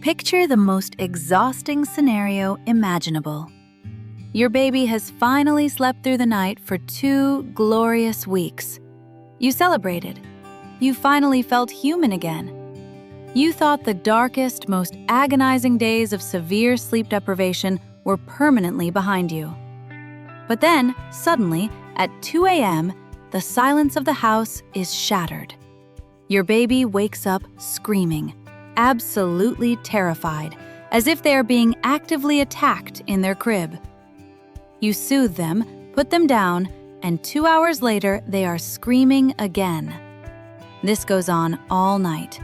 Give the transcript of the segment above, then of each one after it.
Picture the most exhausting scenario imaginable. Your baby has finally slept through the night for 2 glorious weeks. You celebrated. You finally felt human again. You thought the darkest, most agonizing days of severe sleep deprivation were permanently behind you. But then, suddenly, at 2 a.m., the silence of the house is shattered. Your baby wakes up screaming, absolutely terrified, as if they are being actively attacked in their crib. You soothe them, put them down, and 2 hours later, they are screaming again. This goes on all night.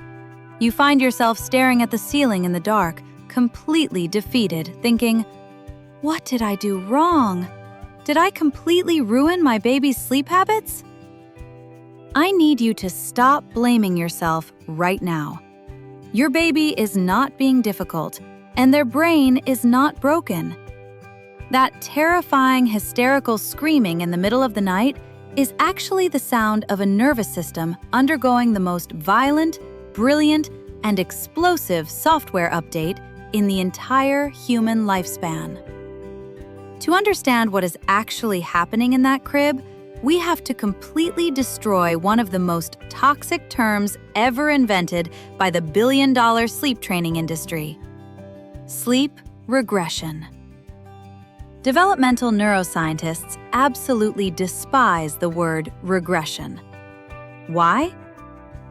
You find yourself staring at the ceiling in the dark, completely defeated, thinking, "What did I do wrong? Did I completely ruin my baby's sleep habits?" I need you to stop blaming yourself right now. Your baby is not being difficult, and their brain is not broken. That terrifying, hysterical screaming in the middle of the night is actually the sound of a nervous system undergoing the most violent, brilliant, and explosive software update in the entire human lifespan. To understand what is actually happening in that crib, we have to completely destroy one of the most toxic terms ever invented by the billion-dollar sleep training industry: sleep regression. Developmental neuroscientists absolutely despise the word regression. Why?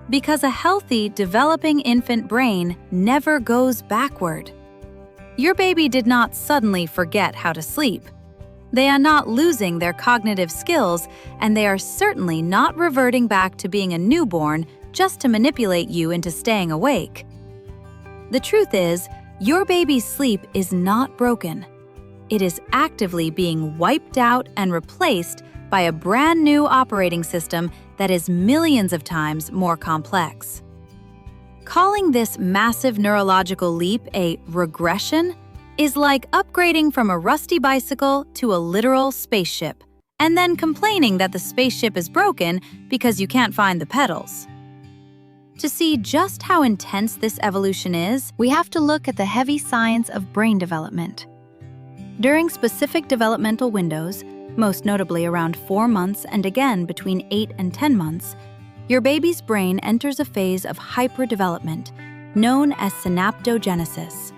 Because a healthy, developing infant brain never goes backward. Your baby did not suddenly forget how to sleep. They are not losing their cognitive skills, and they are certainly not reverting back to being a newborn just to manipulate you into staying awake. The truth is, your baby's sleep is not broken. It is actively being wiped out and replaced by a brand new operating system that is millions of times more complex. Calling this massive neurological leap a regression is like upgrading from a rusty bicycle to a literal spaceship, and then complaining that the spaceship is broken because you can't find the pedals. To see just how intense this evolution is, we have to look at the heavy science of brain development. During specific developmental windows, most notably around 4 months and again between 8 and 10 months, your baby's brain enters a phase of hyperdevelopment known as synaptogenesis.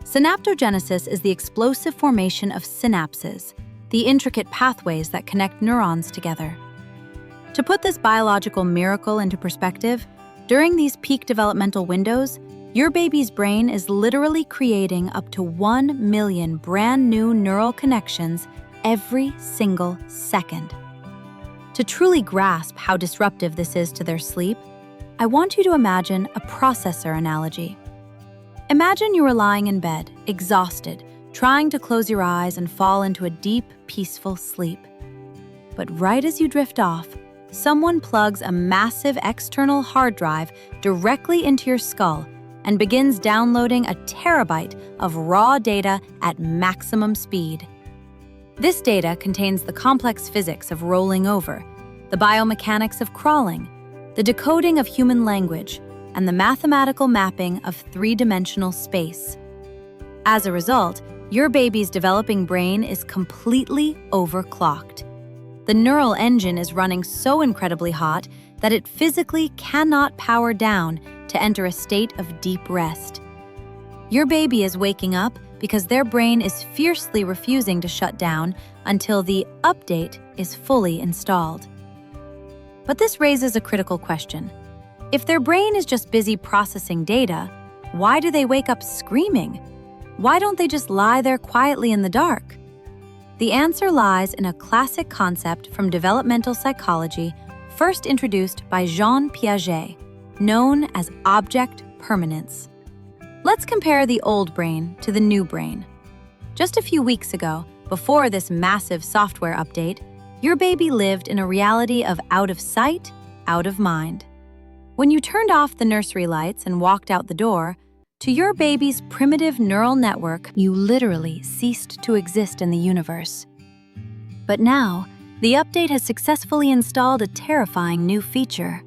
Synaptogenesis is the explosive formation of synapses, the intricate pathways that connect neurons together. To put this biological miracle into perspective, during these peak developmental windows, your baby's brain is literally creating up to 1 million brand new neural connections every single second. To truly grasp how disruptive this is to their sleep, I want you to imagine a processor analogy. Imagine you are lying in bed, exhausted, trying to close your eyes and fall into a deep, peaceful sleep. But right as you drift off, someone plugs a massive external hard drive directly into your skull and begins downloading a terabyte of raw data at maximum speed. This data contains the complex physics of rolling over, the biomechanics of crawling, the decoding of human language, and the mathematical mapping of 3-dimensional space. As a result, your baby's developing brain is completely overclocked. The neural engine is running so incredibly hot that it physically cannot power down to enter a state of deep rest. Your baby is waking up because their brain is fiercely refusing to shut down until the update is fully installed. But this raises a critical question. If their brain is just busy processing data, why do they wake up screaming? Why don't they just lie there quietly in the dark? The answer lies in a classic concept from developmental psychology first introduced by Jean Piaget, known as object permanence. Let's compare the old brain to the new brain. Just a few weeks ago, before this massive software update, your baby lived in a reality of out of sight, out of mind. When you turned off the nursery lights and walked out the door, to your baby's primitive neural network, you literally ceased to exist in the universe. But now, the update has successfully installed a terrifying new feature.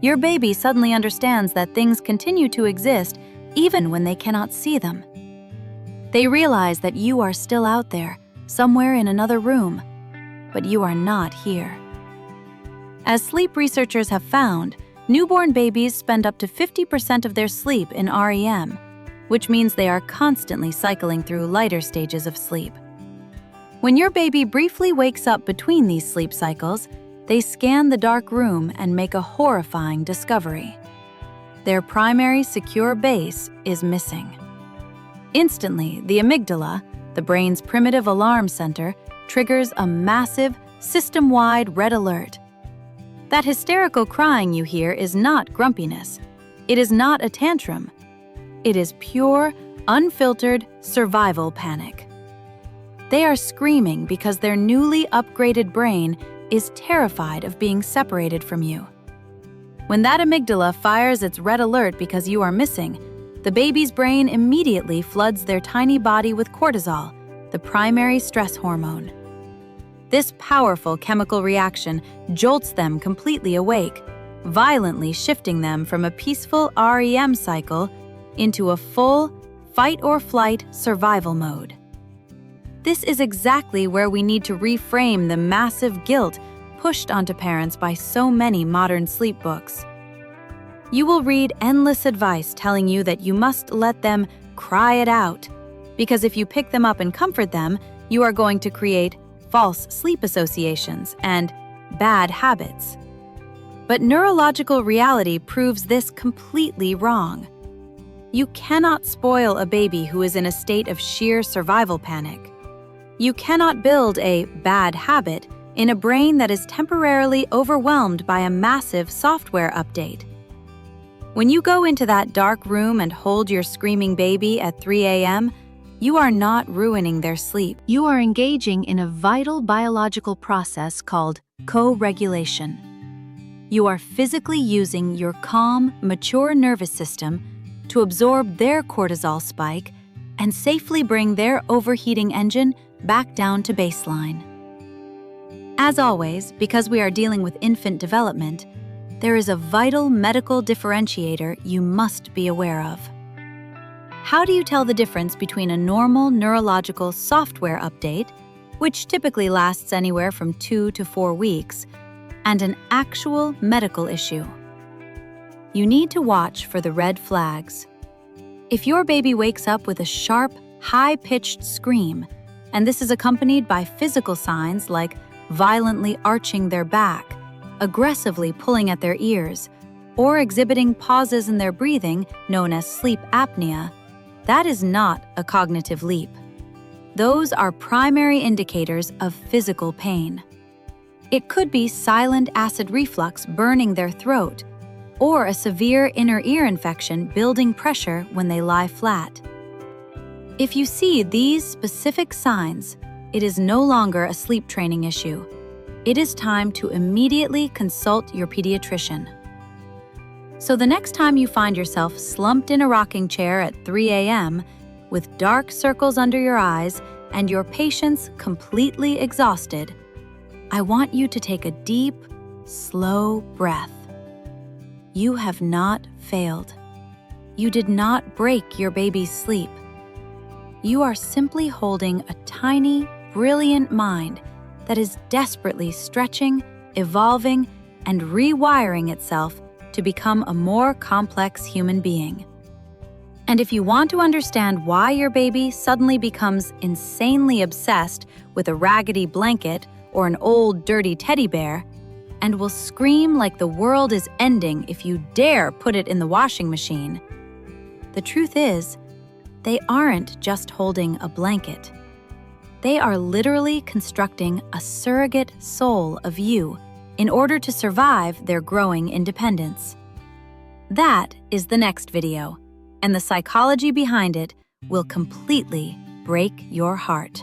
Your baby suddenly understands that things continue to exist even when they cannot see them. They realize that you are still out there, somewhere in another room, but you are not here. As sleep researchers have found, newborn babies spend up to 50% of their sleep in REM, which means they are constantly cycling through lighter stages of sleep. When your baby briefly wakes up between these sleep cycles, they scan the dark room and make a horrifying discovery. Their primary secure base is missing. Instantly, the amygdala, the brain's primitive alarm center, triggers a massive, system-wide red alert. That hysterical crying you hear is not grumpiness. It is not a tantrum. It is pure, unfiltered survival panic. They are screaming because their newly upgraded brain is terrified of being separated from you. When that amygdala fires its red alert because you are missing, the baby's brain immediately floods their tiny body with cortisol, the primary stress hormone. This powerful chemical reaction jolts them completely awake, violently shifting them from a peaceful REM cycle into a full fight-or-flight survival mode. This is exactly where we need to reframe the massive guilt pushed onto parents by so many modern sleep books. You will read endless advice telling you that you must let them cry it out, because if you pick them up and comfort them, you are going to create false sleep associations and bad habits. But neurological reality proves this completely wrong. You cannot spoil a baby who is in a state of sheer survival panic. You cannot build a bad habit in a brain that is temporarily overwhelmed by a massive software update. When you go into that dark room and hold your screaming baby at 3 a.m., you are not ruining their sleep. You are engaging in a vital biological process called co-regulation. You are physically using your calm, mature nervous system to absorb their cortisol spike and safely bring their overheating engine back down to baseline. As always, because we are dealing with infant development, there is a vital medical differentiator you must be aware of. How do you tell the difference between a normal neurological software update, which typically lasts anywhere from 2 to 4 weeks, and an actual medical issue? You need to watch for the red flags. If your baby wakes up with a sharp, high-pitched scream, and this is accompanied by physical signs like violently arching their back, aggressively pulling at their ears, or exhibiting pauses in their breathing known as sleep apnea, that is not a cognitive leap. Those are primary indicators of physical pain. It could be silent acid reflux burning their throat, or a severe inner ear infection building pressure when they lie flat. If you see these specific signs, it is no longer a sleep training issue. It is time to immediately consult your pediatrician. So the next time you find yourself slumped in a rocking chair at 3 a.m. with dark circles under your eyes and your patience completely exhausted, I want you to take a deep, slow breath. You have not failed. You did not break your baby's sleep. You are simply holding a tiny, brilliant mind that is desperately stretching, evolving, and rewiring itself to become a more complex human being. And if you want to understand why your baby suddenly becomes insanely obsessed with a raggedy blanket or an old, dirty teddy bear, and will scream like the world is ending if you dare put it in the washing machine, the truth is, they aren't just holding a blanket. They are literally constructing a surrogate soul of you in order to survive their growing independence. That is the next video, and the psychology behind it will completely break your heart.